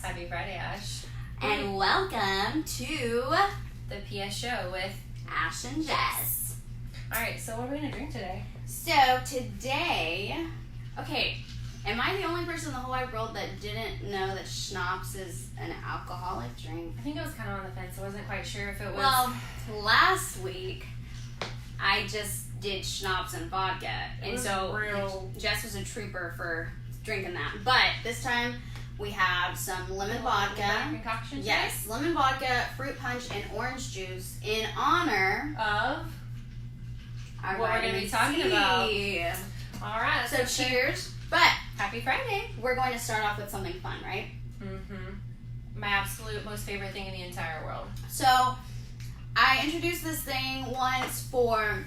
Happy Friday, Ash. And welcome to the PS show with Ash and Jess. Alright, so what are we going to drink today? So today, okay, am I the only person in the whole wide world that didn't know that schnapps is an alcoholic drink? I think I was kind of on the fence. I wasn't quite sure if it was... Well, last week, I just did schnapps and vodka. And so Jess was a trooper for drinking that. But this time, we have some lemon vodka. Concoction today? Yes, lemon vodka, fruit punch, and orange juice in honor of our what we're going to be talking about. Alright, so cheers. But happy Friday. We're going to start off with something fun, right? Mm-hmm. My absolute most favorite thing in the entire world. So I introduced this thing once for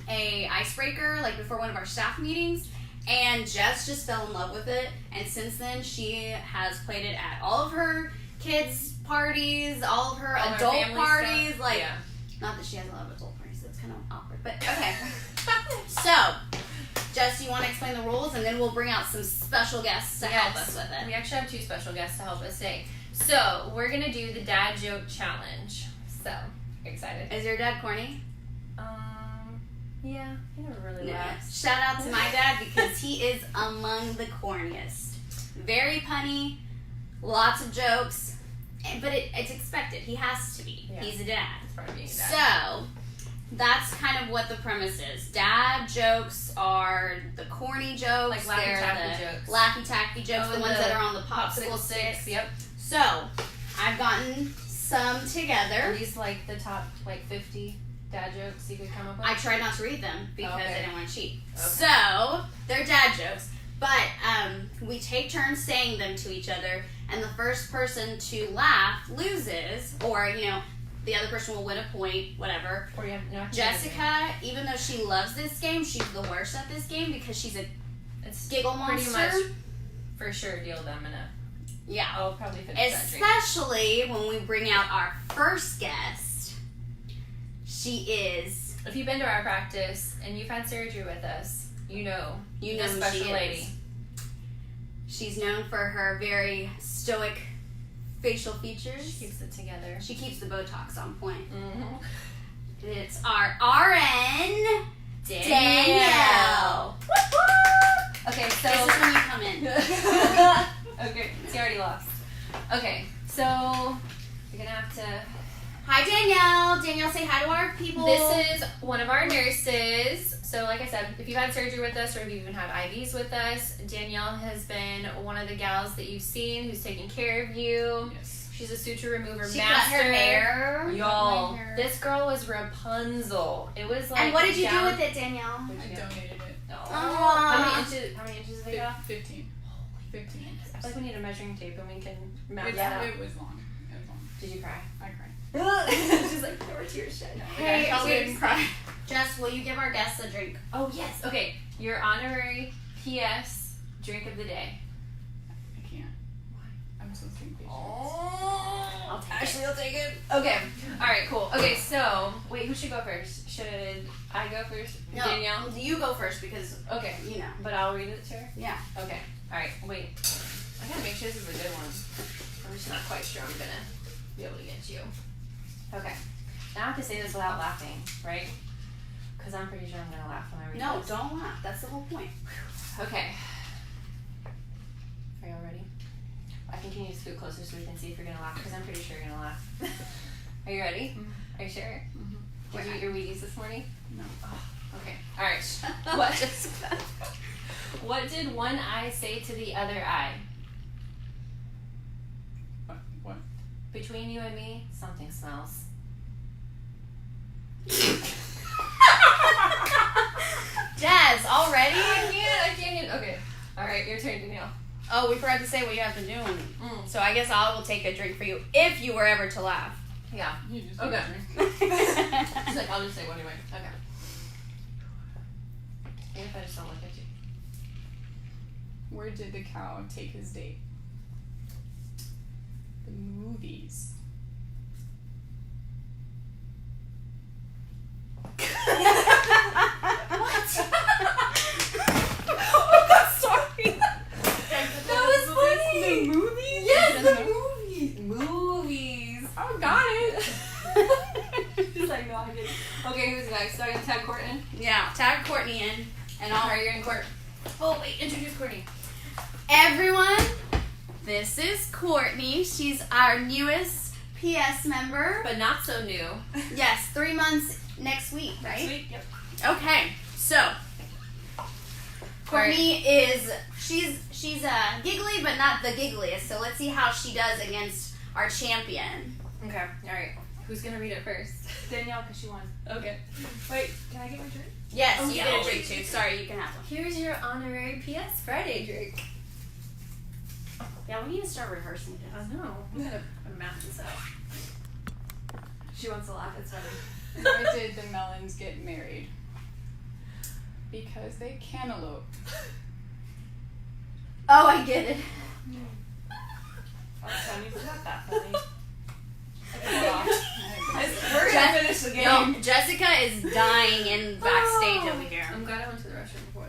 a icebreaker, like before one of our staff meetings, and Jess just fell in love with it. And since then, she has played it at all of her kids' parties, all of her adult parties. Stuff. Like, yeah. Not that she has a lot of adult parties, that's kind of awkward. But okay. So, Jess, you want to explain the rules, and then we'll bring out some special guests to help us with it. We actually have two special guests to help us today. So, we're going to do the dad joke challenge. So, excited. Is your dad corny? Yeah, he never really laughs. Shout out to my dad because he is among the corniest. Very punny, lots of jokes, but it's expected. He has to be. Yeah. He's a dad. It's part of being a dad. So, that's kind of what the premise is. Dad jokes are the corny jokes. Like laffy-taffy jokes. Laffy-taffy jokes, the ones that are on the popsicle sticks. Yep. So, I've gotten some together. Are these like the top 50 dad jokes you could come up with? I tried not to read them because I didn't want to cheat. Okay. So, they're dad jokes. But we take turns saying them to each other, and the first person to laugh loses, or, the other person will win a point, whatever. Or you have no Jessica, even though she loves this game, she's the worst at this game because she's a giggle monster. Pretty much for sure deal them in a... Yeah. I'll probably finish Especially when we bring out our first guest. She is... If you've been to our practice and you've had surgery with us, you know who special she lady. Is. She's known for her very stoic facial features. She keeps it together. She keeps the Botox on point. Mm-hmm. It's our RN, Danielle. Okay, so... This is when you come in. Okay, she already lost. Okay, so you're going to have to... Hi, Danielle. Danielle, say hi to our people. This is one of our nurses. So like I said, if you've had surgery with us or if you've even had IVs with us, Danielle has been one of the gals that you've seen who's taking care of you. Yes. She's a suture remover master. She cut her hair. Y'all, this girl was Rapunzel. It was like... And what did you do with it, Danielle? I donated it. How many inches did they go? 15. 15. I feel like we need a measuring tape and we can map that out. It was long. Did you cry? I cried. She's like, there were tears shed. Hey, I probably didn't cry. Jess, will you give our guests a drink? Oh, yes. Okay. Your honorary PS drink of the day. I can't. Why? I'm supposed to be patient. Oh. Ashley will take it. Okay. All right, cool. Okay, so, wait, who should go first? Should I go first? No, Danielle? you go first because, okay. But I'll read it to her? Yeah. Okay. All right, wait. I gotta make sure this is a good one. I'm just not quite sure I'm gonna be able to get you. Okay. Now I have to say this without laughing, right? Because I'm pretty sure I'm going to laugh when I read No, this. don't laugh. That's the whole point. Okay. Are y'all ready? I think you need to scoot closer so we can see if you're going to laugh, because I'm pretty sure you're going to laugh. Are you ready? Mm-hmm. Are you sure? Mm-hmm. Did you eat your Wheaties this morning? No. Oh, okay. All right. What did one eye say to the other eye? What? Between you and me, something smells. Jazz, already? I can't. Okay. All right, your turn, Danielle. Oh, we forgot to say what you have to do. So I guess I will take a drink for you if you were ever to laugh. Yeah. You just Okay. She's like, I'll just say one anyway. Okay. Even if I just don't look at you. Where did the cow take his date? The movies. What? I'm sorry. That was funny. The movies? Yes, the movies. introduce Courtney. Everyone, this is Courtney. She's our newest PS member. But not so new. Yes, 3 months next week, right? Next week, yep. Okay, so Courtney is she's giggly, but not the giggliest. So let's see how she does against our champion. Okay, alright. Who's gonna read it first? Danielle, because she won. Okay. Wait, can I get my drink? Yes, Oh, you yeah. get a drink too. Sorry, you can have one. Here's your honorary PS Friday drink. Yeah, we need to start rehearsing I this. know. We gotta map this out. She wants to laugh. It's funny. Why did the melons get married? Because they cantaloupe. Oh, I get it. Our Tony's not that funny. We're gonna finish the game. No, Jessica is dying in backstage over here. I'm glad I went to the restroom before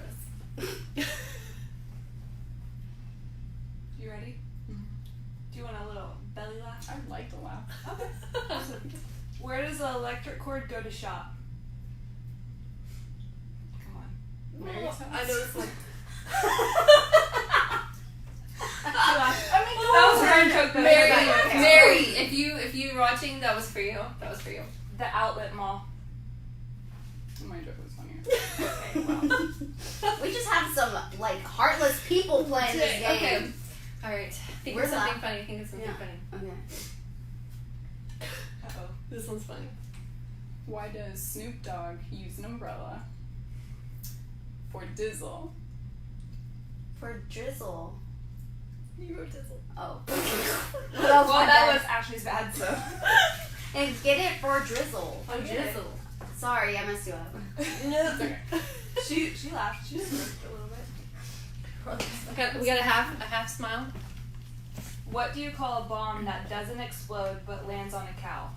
this. You ready? Mhm. Do you want a little belly laugh? I'd like to laugh. Okay. Where does the electric cord go to shop? Come on. Mary's house? I know this one. That was her joke. Though. Mary, Okay. Mary, if you were watching, that was for you. That was for you. The outlet mall. My joke was funnier. Okay, well. We just have some like heartless people playing this game. Okay. All right. Think We're of something live. funny. Think of something Yeah. funny. Okay. Uh-oh. This one's funny. Why does Snoop Dogg use an umbrella? For Dizzle. For drizzle. You wrote this one. Oh. Well, that was Ashley's bad, so. And get it for drizzle. Oh, drizzle. Sorry, I messed you up. No. Okay. She laughed. She just smirked a little bit. Okay, we got a half smile. What do you call a bomb that doesn't explode but lands on a cow?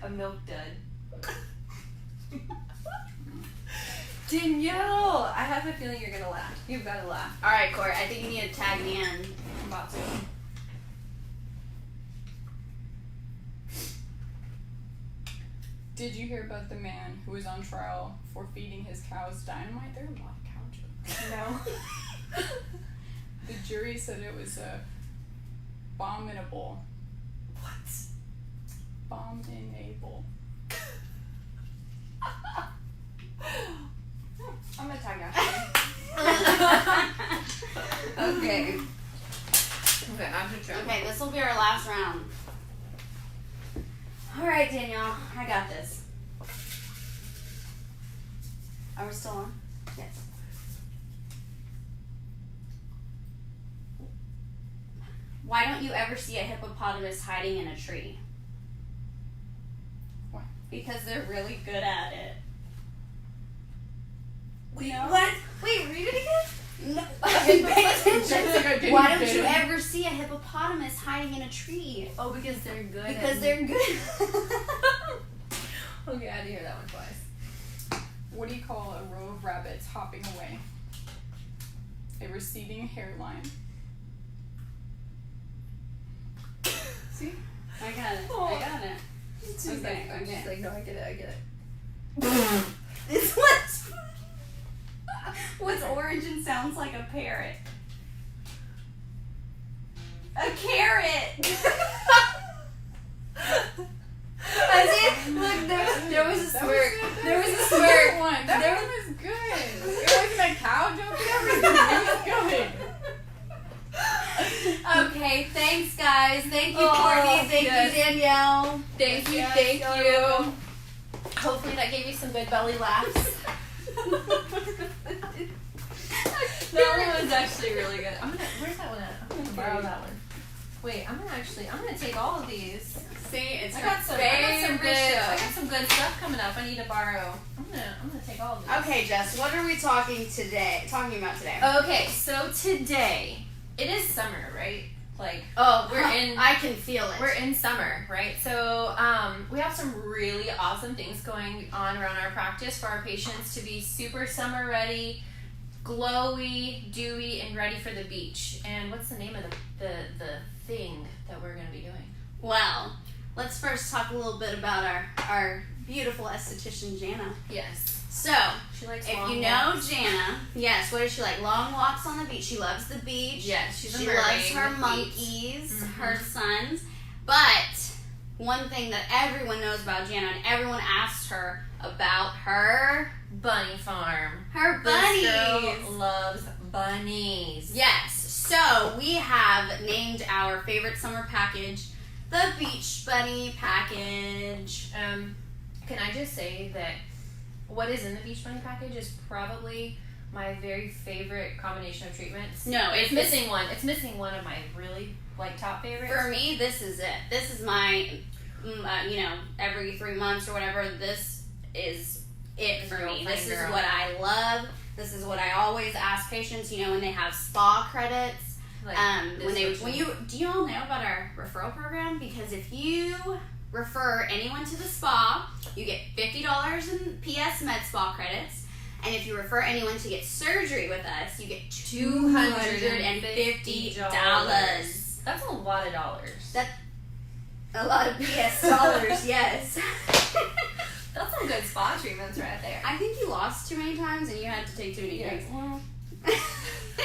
A milk dud. Danielle, I have a feeling you're gonna laugh. You've got to laugh. All right, Court. I think you need to tag me in. I'm about to. Did you hear about the man who was on trial for feeding his cows dynamite? There are a lot of cow jokes. No. The jury said it was abominable. What? Abominable. I'm gonna tag Ashley. Okay. Okay, I'm gonna try. Okay, this will be our last round. All right, Danielle, I got this. Are we still on? Yes. Why don't you ever see a hippopotamus hiding in a tree? Why? Because they're really good at it. Wait, No. what? Wait, read it again? No. Pay attention. Jessica, Why didn't don't get you it. ever see a hippopotamus hiding in a tree? Oh, because they're good. Because they're good. Okay, I had to hear that one twice. What do you call a row of rabbits hopping away? A receding hairline. See? I got it. Oh. I got it. She's Okay, like, okay. she's like, no, I get it. This what's orange and sounds like a parrot? A carrot. I see. Look, there was a That smirk. was good. There was a That smirk. was one. That There one was good. It wasn't a cow joke. It was good. Okay, thanks guys. Thank you, Oh, Courtney. Thank yes. you, Danielle. Thank you, Yes, thank you're you. welcome. Hopefully that gave you some good belly laughs. That one was actually really good. Where's that one at? I'm gonna borrow that one. Wait, I'm gonna take all of these. See, it's I her got some favorite good show. stuff coming up. I need to borrow. I'm gonna take all of these. Okay, Jess, what are we talking about today? Okay, so today it is summer, right? Like Oh, we're in. I can feel it. We're in summer, right? So we have some really awesome things going on around our practice for our patients to be super summer ready, glowy, dewy, and ready for the beach. And what's the name of the thing that we're going to be doing? Well, let's first talk a little bit about our beautiful esthetician, Jana. Yes. So, She She likes If long you know walks. Jana, yes, what does she like? Long walks on the beach. She loves the beach. Yes, she's a She mermaid loves her with monkeys, feet. her sons. But one thing that everyone knows about Jana, and everyone asked her about her Bunny farm. bunnies. This girl loves bunnies. Yes. So we have named our favorite summer package the Beach Bunny Package. Can I just say that what is in the Beach Bunny package is probably my very favorite combination of treatments. No, it's missing one. It's missing one of my really top favorites. For me, this is it. This is my, every 3 months or whatever. This is it for me. This is what I love. This is what I always ask patients. When they have spa credits. Like, Do you all know about our referral program? Because if you refer anyone to the spa, you get $50 in PS Med Spa credits. And if you refer anyone to get surgery with us, you get $250. That's a lot of dollars. That's a lot of PS dollars, yes. That's some good spa treatments right there. I think you lost too many times and you had to take too many drinks. Well,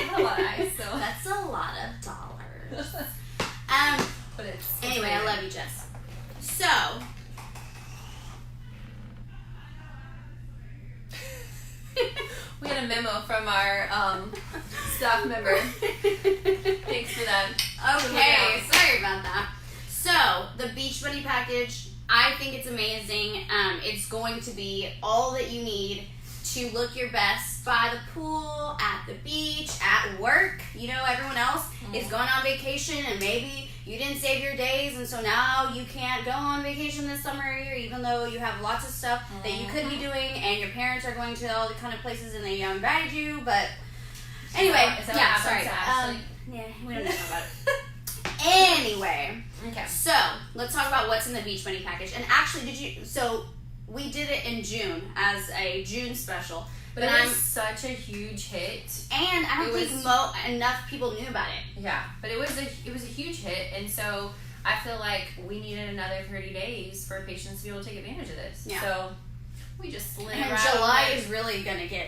not a lot of ice, so. That's a lot of dollars. But it's Anyway, I love you, Jess. So, we had a memo from our staff member. Thanks for that. Okay, sorry about that. So, the Beach Bunny package, I think it's amazing. It's going to be all that you need to look your best by the pool, at the beach, at work. Everyone else is going on vacation and maybe you didn't save your days and so now you can't go on vacation this summer or year even though you have lots of stuff that you could be doing and your parents are going to all the kind of places and they invited you, but anyway, Is that what happens sorry. to Ashley? Yeah, we don't know about it. Anyway, Okay. so let's talk about what's in the Beach Bunny package. And actually, we did it in June as a June special. But it was such a huge hit. And I don't think enough people knew about it. Yeah, but it was a huge hit, and so I feel like we needed another 30 days for patients to be able to take advantage of this. Yeah. So we just slid And right July on is really gonna get.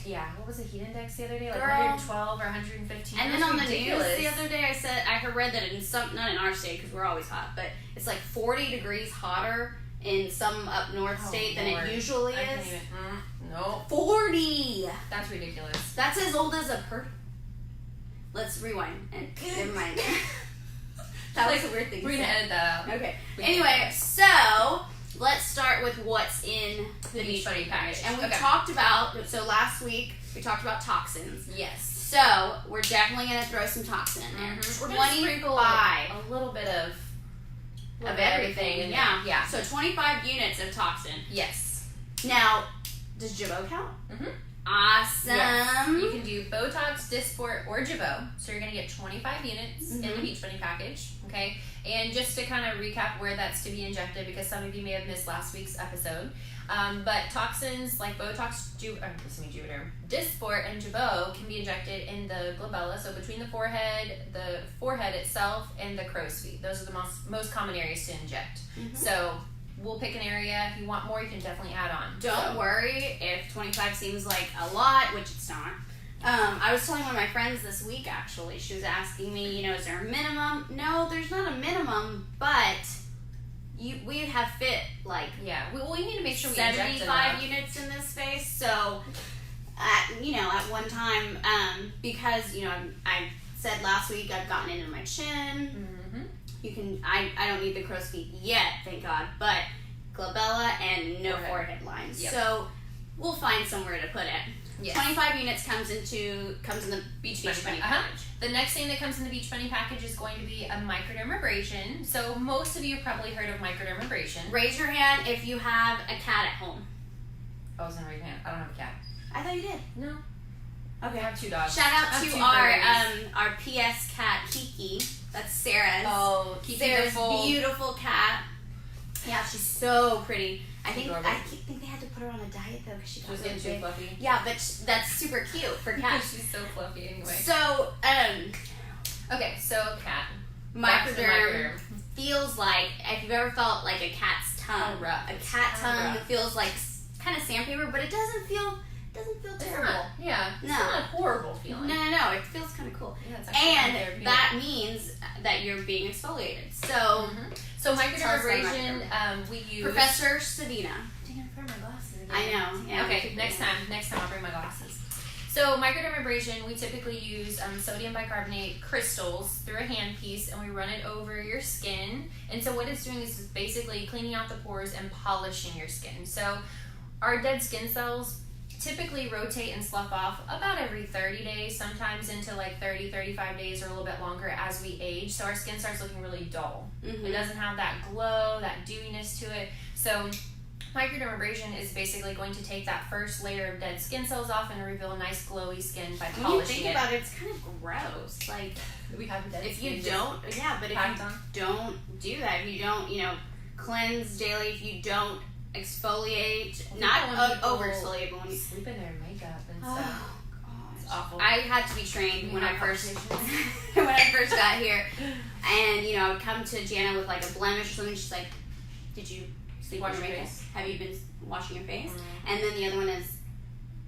Yeah, what was the heat index the other day? Like Girl. 112 or 115. And then That's on ridiculous. the news the other day, I read that in some, not in our state because we're always hot, but it's like 40 degrees hotter in some up north state than it usually I can't is. even, no. 40. That's ridiculous. That's as old as a Let's rewind and never mind. That was a weird thing. We're to gonna say. edit that out. Okay. Anyway, so let's start with what's in the Beach Bunny package. And we Okay. talked about, so last week we talked about toxins. Yes. So we're definitely going to throw some toxin in there. We're gonna sprinkle 25 a little bit of everything. in Yeah. there. Yeah. So 25 units of toxin. Yes. Now, does Jabot count? Mhm. Awesome. Yes. You can do Botox, Dysport, or Jabot. So you're going to get 25 units in the Beach Bunny package. Okay. And just to kind of recap where that's to be injected, because some of you may have missed last week's episode. But toxins like Botox, Juvederm, Dysport, and Jabot can be injected in the glabella, so between the forehead itself, and the crow's feet. Those are the most common areas to inject. So we'll pick an area. If you want more, you can definitely add on. Don't worry if 25 seems like a lot, which it's not. I was telling one of my friends this week, actually. She was asking me, is there a minimum? No, there's not a minimum, but we have fit like we need to make sure we 75 units in this space. So, at one time, because I said last week I've gotten into my chin. You can I don't need the crow's feet yet, thank God, but glabella and no forehead lines. Yep. So we'll find somewhere to put it. Yes. 25 units comes in the Beach Bunny package. The next thing that comes in the Beach Bunny package is going to be a microdermabrasion. So most of you have probably heard of microdermabrasion. Raise your hand if you have a cat at home. I was gonna raise my hand. I don't have a cat. I thought you did. No. Okay. I have 2 dogs. Shout I out have to 2 furries. our PS cat Kiki. That's Sarah's. Oh, Kiki Sarah's beautiful. beautiful cat. Yeah, she's so pretty. I think Adorable. they had to put her on a diet though because she got She was really getting too big. fluffy. Yeah, but that's super cute for cats. She's so fluffy anyway. So, Okay, so cat. microderm feels like, if you've ever felt like a cat's tongue, Oh, rough. a It's cat kinda tongue rough. feels like kind of sandpaper, but it doesn't feel terrible. It's No. not a horrible feeling. No, it feels kind of cool. Yeah, it's actually And that means that you're being exfoliated. So, So Tell us about microdermabrasion, we use Professor Savina. Dang, I forgot my glasses again. I know. Yeah, Okay, next time I'll bring my glasses. So microdermabrasion, we typically use sodium bicarbonate crystals through a handpiece, and we run it over your skin. And so what it's doing is basically cleaning out the pores and polishing your skin. So our dead skin cells typically rotate and slough off about every 30 days, sometimes into like 30, 35 days or a little bit longer as we age. So our skin starts looking really dull. It doesn't have that glow, that dewiness to it. So microdermabrasion is basically going to take that first layer of dead skin cells off and reveal a nice glowy skin by polishing it. When you think about it, it's kind of gross. Like, we have dead if skin you don't, but if you don't do that, if you don't, cleanse daily, if you don't exfoliate, not over exfoliate, but when you sleep in their makeup and stuff. It's awful. I had to be trained when I first got here, and I would come to Jana with like a blemish or something. She's like, "Did you sleep on your makeup? Have you been washing your face?" And then the other one is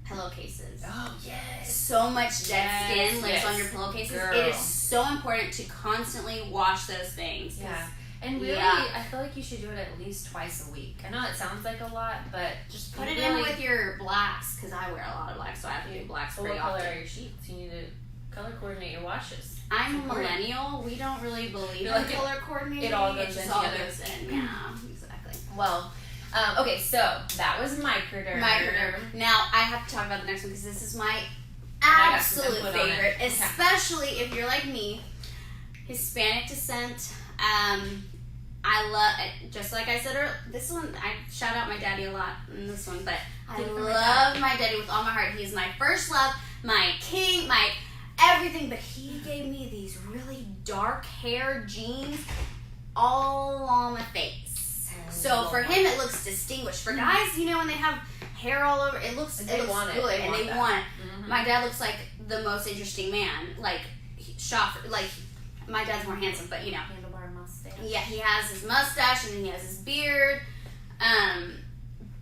pillowcases. Oh yes. So much dead skin lives on your pillowcases. Girl. It is so important to constantly wash those things. Yeah. And really, I feel like you should do it at least twice a week. I know it sounds like a lot, but just put it in with your blacks, because I wear a lot of blacks, so I have to do blacks pretty often. What color are your sheets? You need to color coordinate your washes. I'm a millennial. We don't really believe in color coordinating. It all goes in together. Yeah, exactly. Well, okay, so that was microderm. Now, I have to talk about the next one, because this is my absolute favorite, especially if you're like me, Hispanic descent. I love, just like I said earlier, this one, I shout out my daddy a lot in this one, but I love my daddy with all my heart. He's my first love, my king, my everything, but he gave me these really dark hair jeans all on my face. So for him, it looks distinguished. For guys, when they have hair all over, it looks good, and they want it. My dad looks like the most interesting man, like my dad's more handsome, but handlebar mustache. Yeah, he has his mustache and then he has his beard.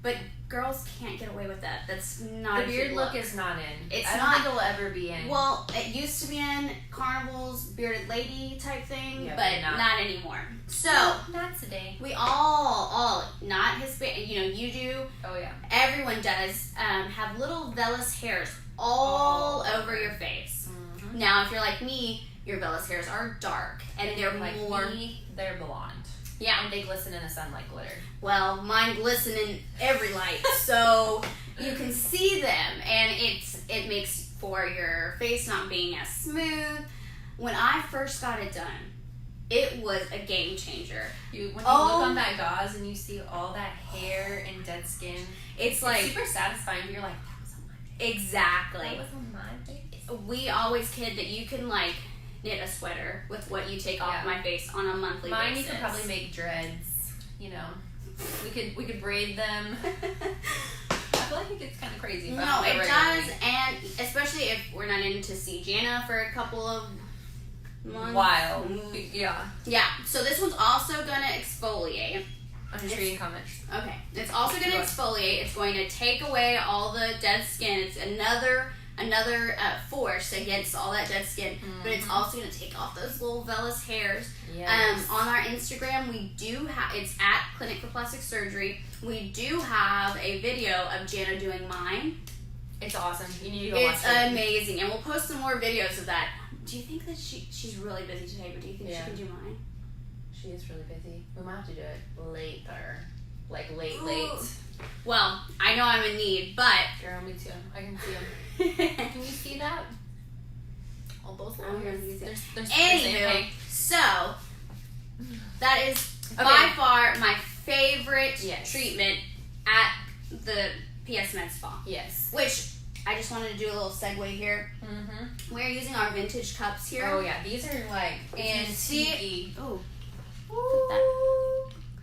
But girls can't get away with that. That's not the beard look is not in. It's I don't think it'll ever be in. Well, it used to be in carnivals, bearded lady type thing, but not anymore. So not today. We all not Hispanic. You do. Oh yeah. Everyone does have little vellus hairs all over your face. Now, if you're like me, your vellus hairs are dark, and they're like more. They're blonde. Yeah, and they glisten in the sun like glitter. Well, mine glisten in every light, so you can see them, and it makes for your face not being as smooth. When I first got it done, it was a game changer. When you look on that gauze and you see all that hair and dead skin, it's like super satisfying. You're like, that was on my face. Exactly. That was on my face. We always kid that you can knit a sweater with what you take off my face on a monthly basis. Mine, you could probably make dreads. We could braid them. I feel like it gets kind of crazy. But no, it does, and especially if we're not in to see Jana for a couple of months. Yeah. So this one's also gonna exfoliate. I'm just reading comments. Okay. It's also gonna exfoliate. It's going to take away all the dead skin. It's another force against all that dead skin, but it's also going to take off those little vellus hairs. Yes. On our Instagram, we do have, it's at Clinic for Plastic Surgery. We do have a video of Jana doing mine. It's awesome. You need to go watch it. It's amazing, and we'll post some more videos of that. Do you think that she's really busy today, but do you think she can do mine? She is really busy. We might have to do it later. Like late. Well, I know I'm in need, but... Girl, me too. I can see them. Can you see that? All those little hairs. Anywho, so that is by far my favorite treatment at the PS Med Spa. Yes. Which I just wanted to do a little segue here. Mm-hmm. We're using our vintage cups here. Oh yeah, these are like antique. Oh.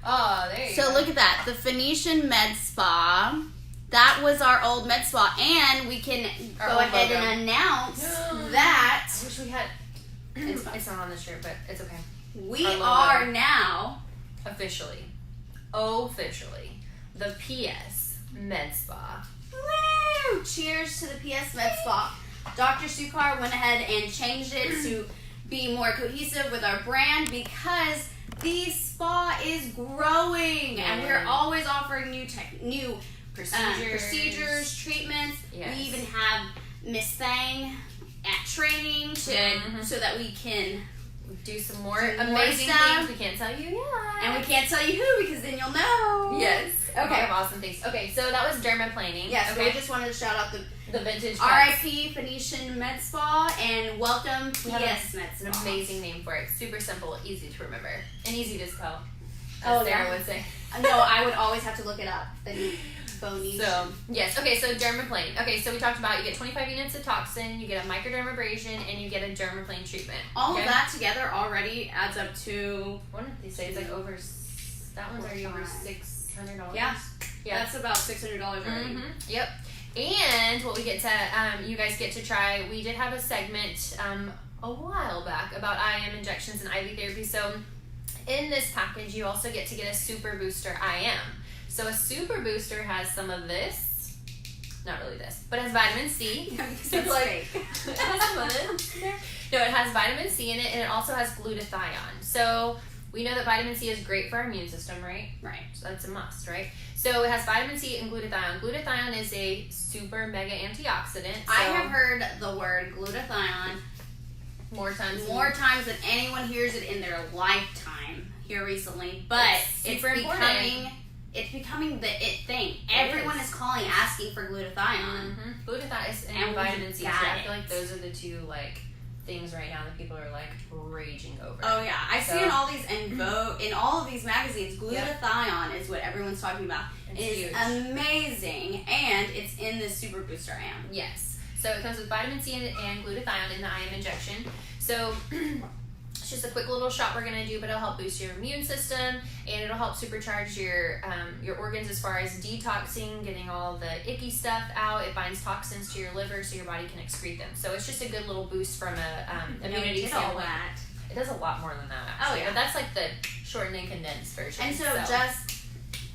Oh, there you go. So look at that. The Phoenician Med Spa. That was our old med spa, and we can go ahead and announce that. I wish we had. It's not on the shirt, but it's okay. We are now officially, the PS Med Spa. Woo! Cheers to the PS Med Spa. Dr. Sukar went ahead and changed it to be more cohesive with our brand because the spa is growing and we're always offering new procedures, treatments. Yes. We even have Miss Thang at training so that we can do some more do more amazing stuff. things. We can't tell you yet. And we can't tell you who because then you'll know. Yes. Okay. We have awesome things. Okay, so that was dermaplaning. Yes, okay. we just wanted to shout out the vintage cuts. R.I.P. Phoenician Med Spa and welcome PS Med Spa. An amazing name for it. Super simple, easy to remember, and easy to spell. Oh, As Sarah yeah. would say. No, I would always have to look it up. Phony. So, yes. Okay, so dermaplane. Okay, so we talked about you get 25 units of toxin, you get a microdermabrasion, and you get a dermaplane treatment. All of that together already adds up to... One of these days, like over... That one's already over $600. Yeah. Yeah. That's about $600 already. Mm-hmm. Yep. And what we get to, you guys get to try, we did have a segment a while back about IM injections and IV therapy. So in this package, you also get to get a super booster IM. So a super booster has some of this, not really this, but it has vitamin C. Because It's it's like- fake. It has some of it in there. No, it has vitamin C in it, and it also has glutathione. So we know that vitamin C is great for our immune system, right? Right. So that's a must, right? So it has vitamin C and glutathione. Glutathione is a super mega antioxidant. So I have heard the word glutathione more times than anyone hears it in their lifetime here recently. But It's super important. It's becoming the it thing. It Everyone is. is calling asking for glutathione. Glutathione is and And vitamin we C. So got I feel it. like those are the two like things right now that people are like raging over. Oh yeah, I So- see in all these in all of these magazines, glutathione is what everyone's talking about. It's It is huge. amazing, and it's in this super booster IM. Yes. So it comes with vitamin C and glutathione in the IM injection. So it's just a quick little shot we're gonna do, but it'll help boost your immune system and it'll help supercharge your organs as far as detoxing, getting all the icky stuff out. It binds toxins to your liver so your body can excrete them. So it's just a good little boost from a immunity did all standpoint. that. It does a lot more than that actually. Oh, yeah. But that's like the shortened and condensed version. And so just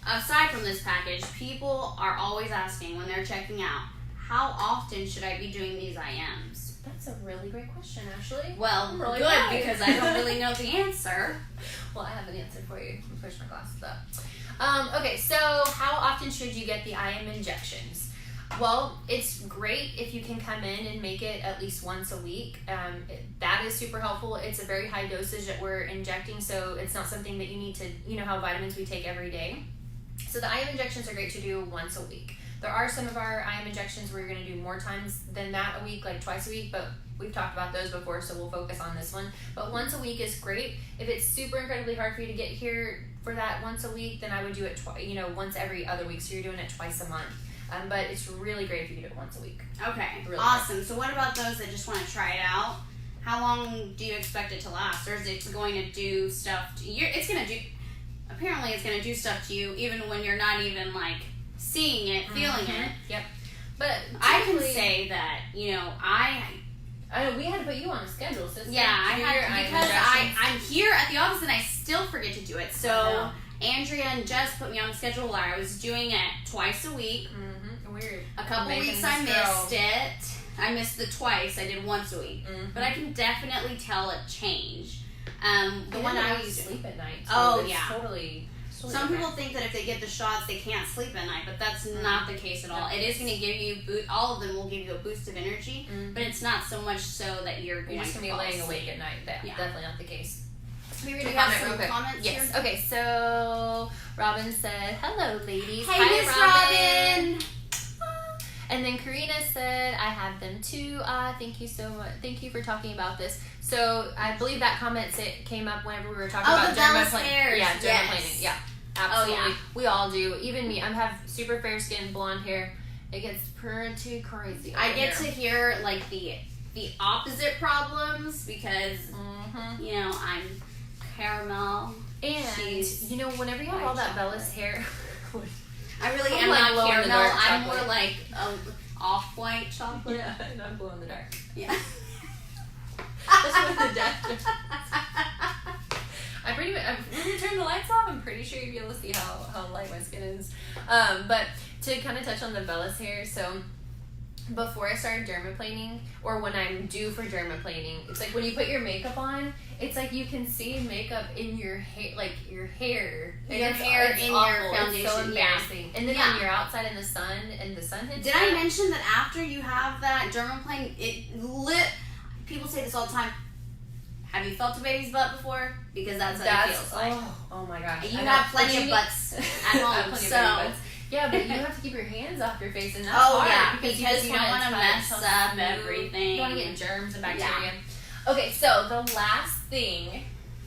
aside from this package, people are always asking when they're checking out, how often should I be doing these IMs? that's a really great question, actually. Well, I'm really good, glad. because I don't really know the answer. Well, I have an answer for you. Let me push my glasses up. Okay, so how often should you get the IM injections? Well, it's great if you can come in and make it at least once a week. That is super helpful. It's a very high dosage that we're injecting, so it's not something that you need to, you know how vitamins we take every day. So the IM injections are great to do once a week. There are some of our IM injections where you're going to do more times than that a week, like twice a week, but we've talked about those before, so we'll focus on this one. But once a week is great. If it's super incredibly hard for you to get here for that once a week, then I would do it once every other week, so you're doing it twice a month. But it's really great if you can do it once a week. Okay, Really awesome. So what about those that just want to try it out? How long do you expect it to last? Or is it going to do stuff to you? Apparently it's going to do stuff to you even when you're not even like seeing it, feeling it. Yep. But I can typically- say that, I know we had to put you on a schedule, sister. yeah, I to do had your IM because injections. I'm here at the office and I still forget to do it. I So know. Andrea and Jess put me on a schedule where I was doing it twice a week. Weird. A couple Making weeks I this girl- missed it. I missed the twice. I did once a week. Mhm. But I can definitely tell a change. The one I used sleep at night. Too. Oh, It's yeah. Totally. Some people think that if they get the shots, they can't sleep at night, but that's not the case at all. It is going to give you all of them will give you a boost of energy, but it's not so much so that you're going You're just to gonna be fall laying asleep. awake at night. That's Yeah. definitely not the case. We Do already comment have real some quick. comments Yes. here. Okay. So Robin said, "Hello, ladies." Hey, Hi, Miss Robin. And then Karina said, "I have them too. Thank you so much. Thank you for talking about this." So I believe that comment came up whenever we were talking Oh, about the vellus dermaplaning. hairs. Yeah, Yes. dermaplaning. Yeah, absolutely. Oh, yeah. We all do. Even me. I have super fair skin, blonde hair. It gets pretty crazy. I over get here. to hear like the opposite problems because Mhm. I'm caramel. And She's whenever you have white all that chocolate. vellus hair. I really I'm am like not glow in the caramel. dark I'm chocolate. more like off-white chocolate. Yeah, and I'm glow in the dark. Yeah. That's what the death. When we turn the lights off, I'm pretty sure you'll be able to see how light my skin is. But to kind of touch on the vellus hair, so before I started dermaplaning, or when I'm due for dermaplaning, it's like when you put your makeup on, it's like you can see makeup in your hair, like your hair. And Your it's, hair it's in awful. your foundation, It's so yeah. embarrassing. And then Yeah. when you're outside in the sun and the sun hits Did you, I mention that after you have that dermaplane, people say this all the time. Have you felt a baby's butt before? Because that's how it feels like. Oh my gosh. You I know. have plenty But of you butts need- at I have home, plenty of so. baby butts. Yeah, but you have to keep your hands off your face, and that's Oh, hard yeah, because because you don't want wanna mess up everything. You want to get germs and bacteria. Okay, so the last thing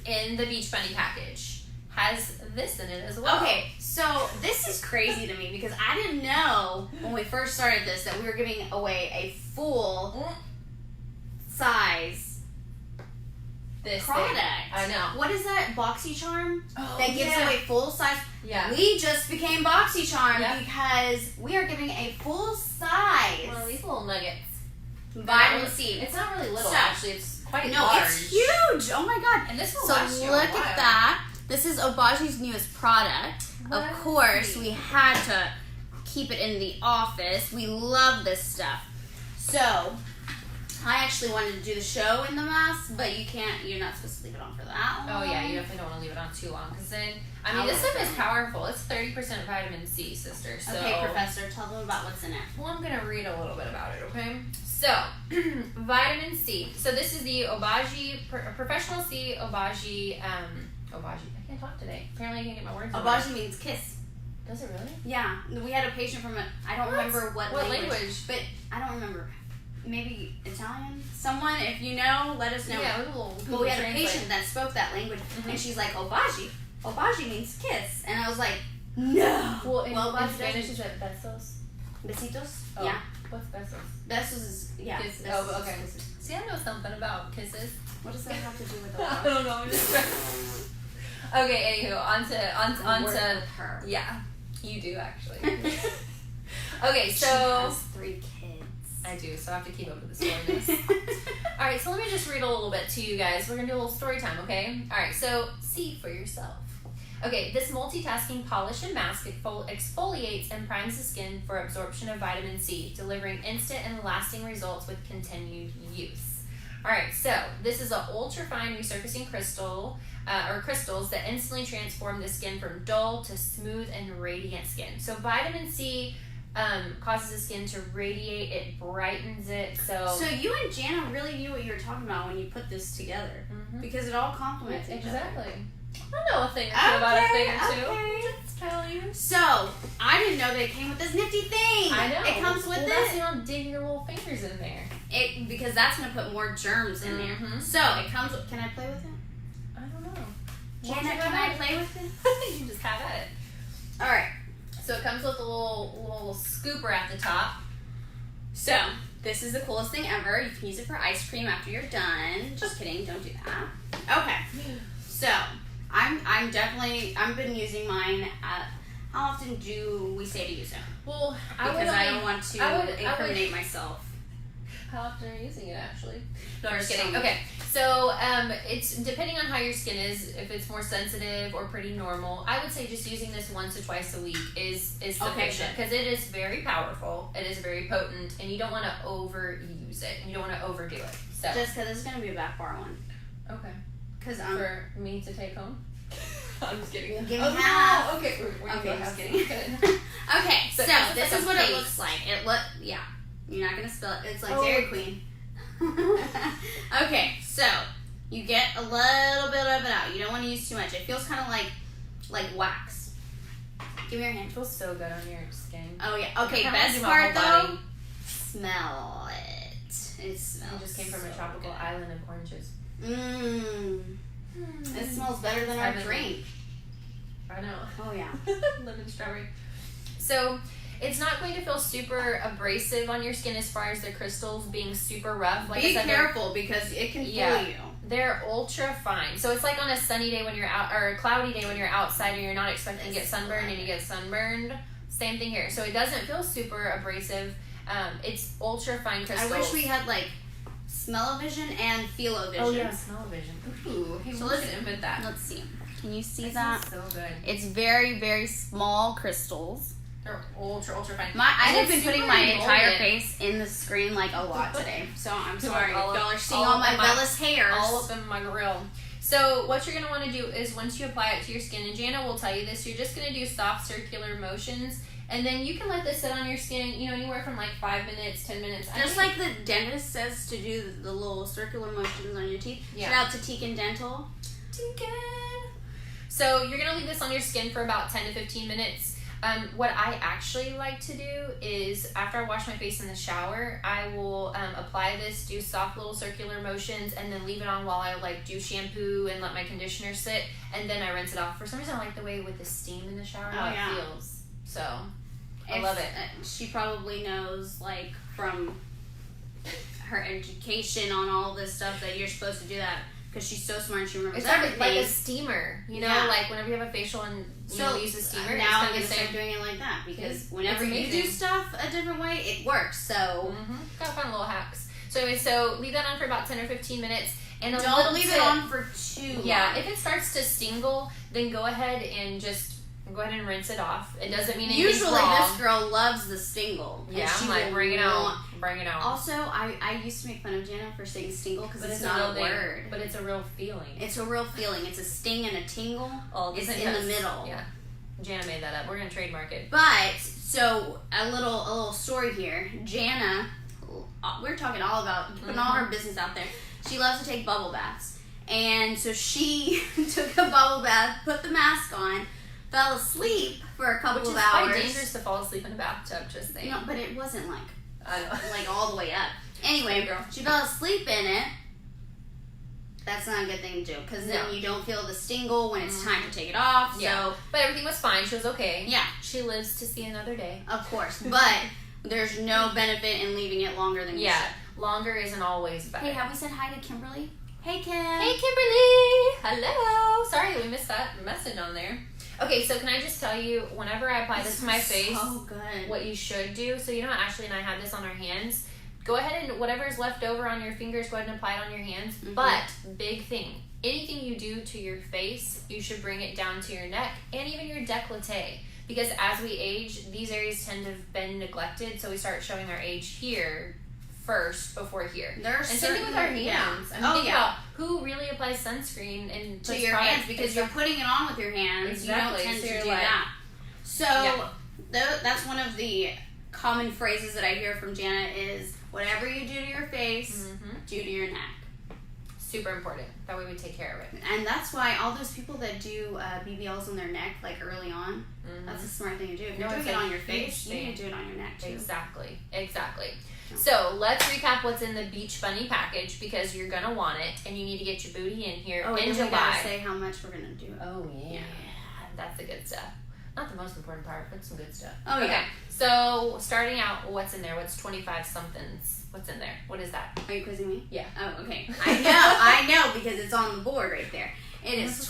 in the Beach Bunny package has this in it as well. Okay, so this is crazy to me because I didn't know when we first started this that we were giving away a full size This product. thing. I know. What is that? BoxyCharm? Oh, That gives yeah. away full size. Yeah. We just became BoxyCharm Yep. because we are giving a full size One of these little nuggets. vitamin C. It's not really little, So- actually. It's quite No, large. it's huge. Oh my god. And this will So last you a look while. at that. This is Obasi's newest product. What? Of course, we had to keep it in the office. We love this stuff. So, I actually wanted to do the show in the mask, but you're not supposed to leave it on for that long. Oh yeah, you definitely don't want to leave it on too long because then, I mean, I'll this stuff let is them. powerful. It's 30% vitamin C, sister. So, Okay, Professor, tell them about what's in it. well, I'm gonna read a little bit about it. Okay, so vitamin C. So this is the Professional C Obagi. Obagi. I can't talk today. Apparently, I can't get my words. out. Obagi means kiss. Does it really? Yeah, we had a patient from I don't What? remember what language, language? but I don't remember. Maybe Italian? Someone, if you know, let us know. Yeah, we will. But we had a patient that spoke that language, and she's like, Obagi. Obagi means kiss. And I was like, no. Well, in Obagi Spanish doesn't- is it besos? Besitos? Oh. Yeah. What's besos? Besos is, yeah. Kiss. besos Oh, is okay. kisses. See, I know something about kisses. What does that have to do with I Obagi? don't know. I'm just okay. Anywho, on I work to with her. yeah. You do actually. Okay, She so has 3 kids. I do, so I have to keep up with the storiness. All right, so let me just read a little bit to you guys. We're gonna do a little story time, okay? All right, so see for yourself. Okay, this multitasking polish and mask exfoliates and primes the skin for absorption of vitamin C, delivering instant and lasting results with continued use. All right, so this is an ultra-fine resurfacing crystal, or crystals that instantly transform the skin from dull to smooth and radiant skin. So vitamin C causes the skin to radiate, it brightens it, so you and Jana really knew what you were talking about when you put this together. Mhm. Because it all complements each other. Exactly. I know a thing or two about a thing or two. Okay. Just tell you. So, I didn't know that it came with this nifty thing. I know. It comes with well, it. That's you don't dig your little fingers in there. Because that's going to put more germs in there. Mhm. So, it comes with, can I play with it? I don't know. Jana, can I play with it? You just have at it. Alright. So it comes with a little scooper at the top. So, this is the coolest thing ever. You can use it for ice cream after you're done. Just kidding, don't do that. Okay. So, I've been using mine at, how often do we say to use it? Well, Because I don't want to I would- incriminate myself. How often are you using it actually? No, I'm just kidding. Okay, so it's depending on how your skin is. If it's more sensitive or pretty normal, I would say just using this once or twice a week is sufficient because it is very powerful. It is very potent, and you don't want to overuse it. You don't want to overdo it. So Just because it's going to be a back bar one. okay, Because for me to take home. I'm just kidding. Give me Oh, half. no. Okay, Okay, just kidding. Good. Okay, so So it's just this like is a what it paste. looks like. Yeah. You're not gonna spill it. It's like Oh. Dairy Queen. Okay, so you get a little bit of it out. You don't want to use too much. It feels kind of like wax. Give me your hand. It feels so good on your skin. Oh yeah. Okay. Kinda Best do my part whole though. body. Smell it. It smells. I just came from a so tropical good. island of oranges. It smells better than our Heavenly. drink. I know. Oh yeah. Lemon strawberry. So it's not going to feel super abrasive on your skin as far as the crystals being super rough. Like Be I said, careful because it can Yeah. fool you. they're ultra fine. So it's like on a sunny day when you're out, or a cloudy day when you're outside and you're not expecting to get sunburned and you get sunburned. Same thing here. So it doesn't feel super abrasive. It's ultra fine crystals. I wish we had like smell-o-vision and feel-o-vision. Oh yeah, smell-o-vision. Ooh, hey, So we let's should invent that. Let's see. Can you see It that? smells so good. It's very, very small crystals. They're ultra fine. I've been putting my entire emolient. face in the screen like a lot today, so I'm sorry. All of- Y'all are seeing all all my of my- vellus hairs. All up in my grill. So what you're going to want to do is once you apply it to your skin, and Jana will tell you this, you're just going to do soft circular motions, and then you can let this sit on your skin, you know, anywhere from like 5 minutes, 10 minutes. Just like the dentist says to do the little circular motions on your teeth. Yeah. Shout out to Teakin Dental. So you're going to leave this on your skin for about 10 to 15 minutes. What I actually like to do is after I wash my face in the shower, I will apply this, do soft little circular motions, and then leave it on while I like do shampoo and let my conditioner sit, and then I rinse it off. For some reason, I like the way with the steam in the shower how it feels. So I love it. She probably knows, like, from her education on all this stuff that you're supposed to do that. Because she's so smart and she remembers It's everything. like a steamer, you know, Yeah. like whenever you have a facial and you use a steamer. Now I'm it's going to kind of start doing it like that. Because It's whenever you do amazing. stuff a different way, it works. So Gotta find little hacks. So anyway, so leave that on for about 10 or 15 minutes. And don't leave it on for too long. Yeah, if it starts to stingle, then go ahead and rinse it off. It doesn't mean anything's Usually wrong. this girl loves the stingle. and Yeah, she I'm like, will bring it out. want- Bring it out. Also, I used to make fun of Jana for saying stingle because it's not a real word. But it's a real feeling. It's a real feeling. It's a sting and a tingle. All at the It's same in time. the middle. Yeah. Jana made that up. We're gonna trademark it. But so a little story here. Jana, we're talking all about putting all her business out there. She loves to take bubble baths, and so she took a bubble bath, put the mask on, fell asleep for a couple Which of is hours. quite dangerous to fall asleep in a bathtub. Just saying. No, but it wasn't like I know. like all the way up. Anyway, Girl. she fell asleep in it. That's not a good thing to do because then No. you don't feel the stingle when it's time to take it off. Yeah. So But everything was fine. She was okay. yeah, She lives to see another day. of course. But there's no benefit in leaving it longer than you Yeah. should. Longer isn't always better. Hey, have we said hi to Kimberly? Hey, Kim. Hey, Kimberly! Hello! Sorry, we missed that message on there. Okay, so can I just tell you, whenever I apply this to my face, So good. what you should do, so you know Ashley and I have this on our hands, go ahead and whatever is left over on your fingers, go ahead and apply it on your hands. But, big thing, anything you do to your face, you should bring it down to your neck and even your décolleté. Because as we age, these areas tend to have been neglected, so we start showing our age here first before here. There are And same thing with our hands. Yeah. I mean, think about who really applies sunscreen and To puts your product- hands because you're putting it on with your hands. Exactly. You don't tend So to you're do like- that. So Yeah. that's one of the common phrases that I hear from Jana is whatever you do to your face, do to your neck. Super important. That way we take care of it. And that's why all those people that do BBLs on their neck like early on, that's a smart thing to do. If you're No, doing it's it a on your huge face, you thing. need to do it on your neck too. Exactly. So let's recap what's in the Beach Bunny package because you're gonna want it and you need to get your booty in here Oh, in and we July. gotta say how much we're gonna do. Oh yeah. That's the good stuff. Not the most important part, but some good stuff. Oh, yeah. Okay. So starting out, what's in there? What's 25 somethings? What's in there? What is that? Are you quizzing me? Yeah. Oh, okay. I know because it's on the board right there. It is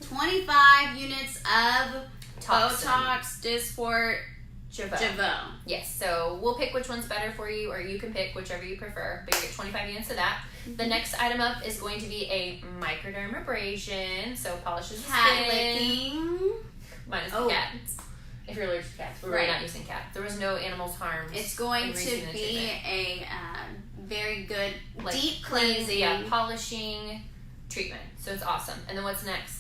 25 units of Toxin. Botox, Dysport, Jeuveau. Yes, so we'll pick which one's better for you, or you can pick whichever you prefer, but you get 25 units of that. The next item up is going to be a microdermabrasion, so polishes the Cat skin. licking. Minus Oh. the cats. If you're allergic to cats, we're Right. not using cats. There was no animals harmed. It's going in to rinsing the be treatment. a very good Like deep cleansing, cleansing. polishing treatment. So it's awesome. And then what's next?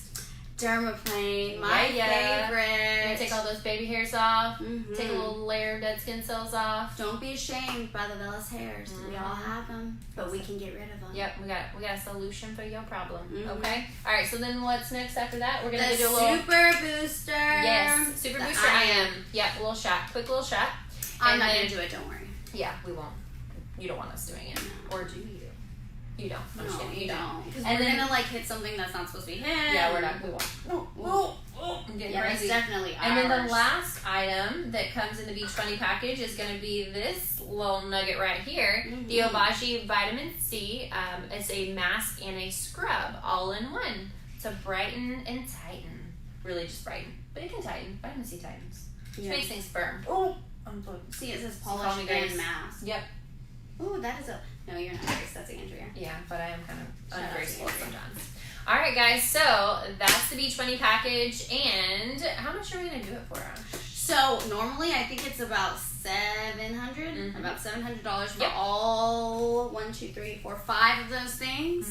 Dermaplane, my Yeah. favorite. You're gonna take all those baby hairs off. Mhm. Take a little layer of dead skin cells off. Don't be ashamed by the vellus hairs. We all have them, but we can get rid of them. Yep, we got a solution for your problem. Mhm. Okay. All right. So then what's next after that? We're gonna The do a little super booster. yes, super The booster. I am. Yep, a little shot, quick little shot. I'm And not then- gonna do it. Don't worry. Yeah, we won't. You don't want us doing it, or do you? You don't. I'm just No, kidding. you don't. Because And we're then- gonna like hit something that's not supposed to be hit. Yeah, we're not. We won't. I'm getting Yeah, that's crazy. definitely And then the ours. last item that comes in the Beach Bunny package is going to be this little nugget right here, the Obagi Vitamin C. It's a mask and a scrub all in one to brighten and tighten. Really just brighten, but it can tighten. Vitamin C tightens, which Yeah. makes things firm. See, it says Call me polish Grace. and mask. Yep. Ooh, that is a. No, you're not Grace. That's Andrea. Yeah, but I am kind of Shout out to ungraceful Andrea. sometimes. Alright guys, so that's the Beach Bunny package, and how much are we going to do it for? So normally I think it's about $700, about $700 for Yep. all 1, 2, 3, 4, 5 of those things.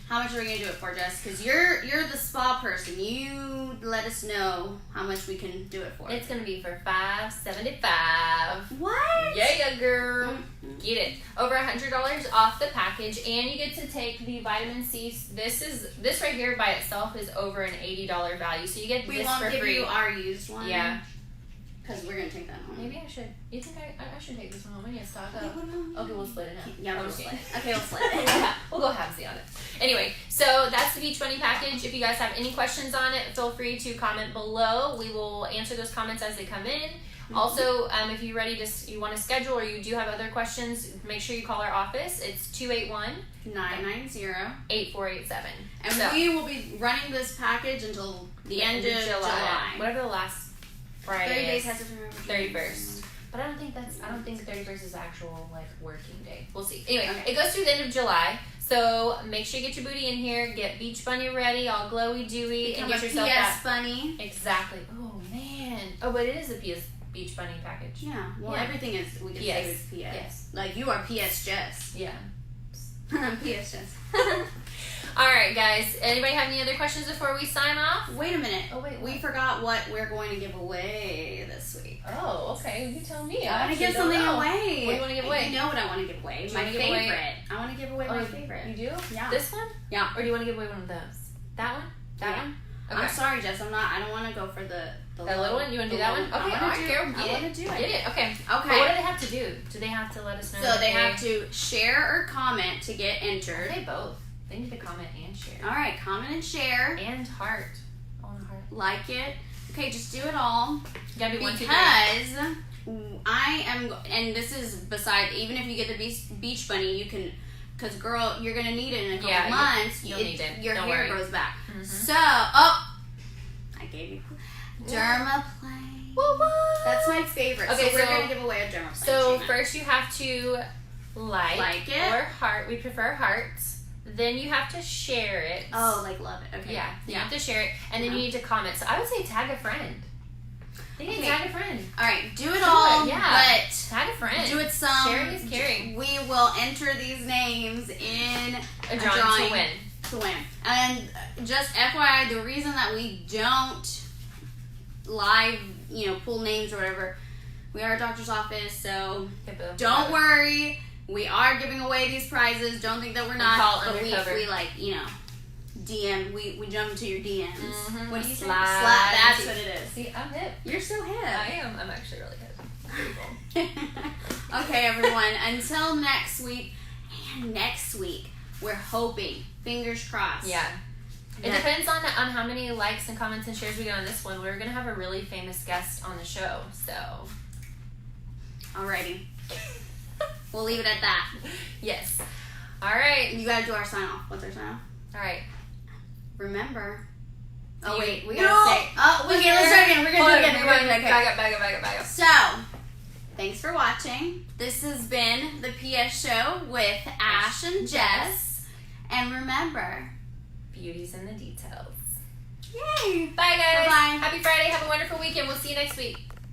How much are we gonna do it for, Jess? Because you're the spa person. You let us know how much we can do it for. It's going to be for $575. What? Yeah, girl. Get it. Over $100 off the package, and you get to take the vitamin C. This right here by itself is over an $80 value, so you get We this won't for give free. you our used one. Yeah. Because we're gonna take that home. Maybe I should. You think I should take this one home? I need to stock up. Okay, Okay, we'll split it now. Yeah, I'm we'll just split kidding. it. Okay, we'll split it. Yeah, we'll go halvesy on it. Anyway, so that's the Beach Bunny package. If you guys have any questions on it, feel free to comment below. We will answer those comments as they come in. Also, if you're ready you want to schedule or you do have other questions, make sure you call our office. It's 281-990-8487. And So, we will be running this package until the end of July. Whatever the last Friday 30 days is. has to turn 31st. But I don't think the 31st is the actual working day. We'll see. Anyway, Okay. it goes through the end of July. So make sure you get your booty in here, get Beach Bunny ready, all glowy dewy, and get yourself PS Bunny. Exactly. Oh man. Oh, but it is a Beach Bunny package. Yeah. Well, Yeah. everything is. We can Yes. say it's PS. Yes. Like you are PS Jess. Yeah. PS Jess. All right, guys. Anybody have any other questions before we sign off? Wait a minute. Oh wait. We forgot what we're going to give away this week. Oh, okay. You tell me. I want to give something away. What do you want to give away? You know what I want to give away? Do you My wanna give away- favorite. I want to give away my You favorite. do? Yeah. This one? Yeah. Or do you want to give away one of those? That one? That Yeah. one? I'm sorry, Jess. I'm not. I don't want to go for the That little one? You want to do that one? Okay, I all right, want Carol, to get do it. it. Get it. Okay. Okay. But what do they have to do? Do they have to let us know? So they have to share or comment to get entered. They both. They need to comment and share. All right, comment and share. And heart. On heart. Like it. Okay, just do it all. You gotta do 1, 2, 3. Because I am, and this is beside, even if you get the Beach Bunny, you can, because girl, you're going to need it in a couple months. you'll need it. Your Don't hair worry. grows back. Mhm. So, I gave you Dermaplane. Woo woo! That's my favorite. Okay, so we're so- going to give away a Dermaplane So treatment. first you have to like it. or heart. We prefer hearts. Then you have to share it. Oh, like love it. Okay. Yeah. You have to share it. And then you need to comment. So I would say tag a friend. You can Okay. tag a friend. All right, do it Do all, it, yeah. but Tag a friend. do it some. Sharing is caring. We will enter these names in A drawing to win. to win. And just FYI, the reason that we don't live, pull names or whatever, we are a doctor's office, so don't worry. We are giving away these prizes. Don't think that we're not. call But undercover. we DM. We jump into your DMs. Mhm. What do you say? Slide That's into- what it is. See, I'm hip. You're so hip. I am. I'm actually really hip. Pretty cool. Okay, everyone. Until next week. And next week, we're hoping, fingers crossed. Yeah. It that- depends on how many likes and comments and shares we get on this one. We're gonna have a really famous guest on the show, so. Alrighty. We'll leave it at that. Yes. All right. You gotta do our sign off. What's our sign off? All right. Remember. Oh You- wait, we no. gotta say. Oh, okay, let's try again. We're gonna do it again. We're gonna do it again. Back up. So, thanks for watching. This has been the PS Show with Ash and Jess. And remember, Beauty's in the details. yay! Bye, guys. Bye-bye. Happy Friday. Have a wonderful weekend. We'll see you next week.